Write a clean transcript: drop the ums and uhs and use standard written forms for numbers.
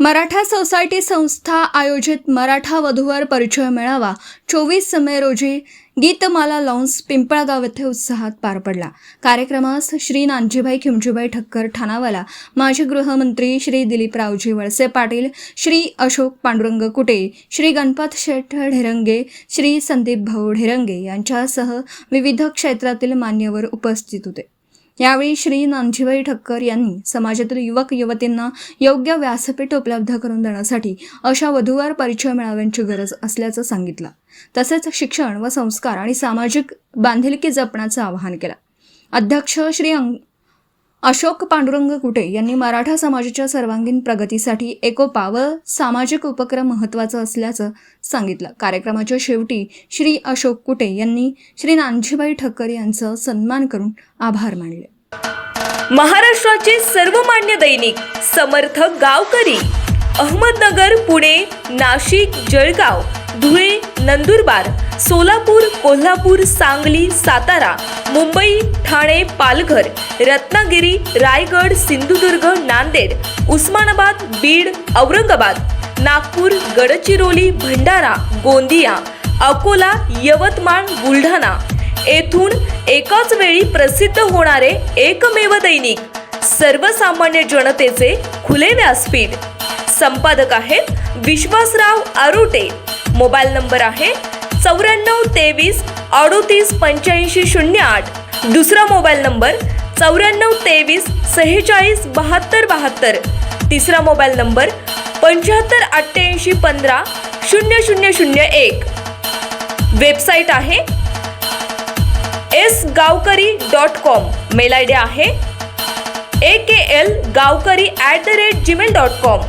Maratha society संस्था आयोजित मराठा वधूवर परिचय मेळावा 24 मे रोजी गीतमाला लॉन्स पिंपळगाव येथे उत्साहात पार पडला। कार्यक्रमास श्री नानजीभाई खिमजीभाई ठक्कर ठाणावाला, माजी गृहमंत्री श्री दिलीपरावजी वळसे पाटील, श्री अशोक पांडुरंग कुटे, श्री गणपत शेठ ढेरंगे, श्री संदीप भाऊ ढेरंगे यांच्यासह विविध क्षेत्रातील मान्यवर उपस्थित होते। यावेळी श्री नानजीभाई ठक्कर यांनी समाजातील युवक युवतींना योग्य व्यासपीठ उपलब्ध करून देण्यासाठी अशा वधूवर परिचय मेळाव्यांची गरज असल्याचं सांगितलं। तसेच शिक्षण व संस्कार आणि सामाजिक बांधिलकी जपण्याचं आवाहन केलं। अध्यक्ष श्री अशोक पांडुरंग कुटे यांनी मराठा समाजाच्या सर्वांगीण प्रगतीसाठी एकोपा व सामाजिक उपक्रम महत्त्वाचा असल्याचं सांगितलं। कार्यक्रमाच्या शेवटी श्री अशोक कुटे यांनी श्री नानजीभाई ठक्कर यांचा सन्मान करून आभार मानले। महाराष्ट्राचे सर्वमान्य दैनिक समर्थ गावकरी अहमदनगर, पुणे, नाशिक, जळगाव, धुळे, नंदुरबार, सोलापूर, कोल्हापूर, सांगली, सातारा, मुंबई, ठाणे, पालघर, रत्नागिरी, रायगड, सिंधुदुर्ग, नांदेड, उस्मानाबाद, बीड, औरंगाबाद, नागपूर, गडचिरोली, भंडारा, गोंदिया, अकोला, यवतमाळ, बुलढाणा येथून एकाच वेळी प्रसिद्ध होणारे एकमेव दैनिक सर्वसामान्य जनतेचे खुले व्यासपीठ। संपादक आहेत विश्वासराव आरोटे। मोबाईल नंबर आहे 9423 38 85 08। दुसरा मोबाईल नंबर 9423 46 72 72। तिसरा मोबाईल नंबर 75 88 15 0001। वेबसाईट आहे sgavkari.com। मेल आयडी आहे aklgavkari@gmail.com।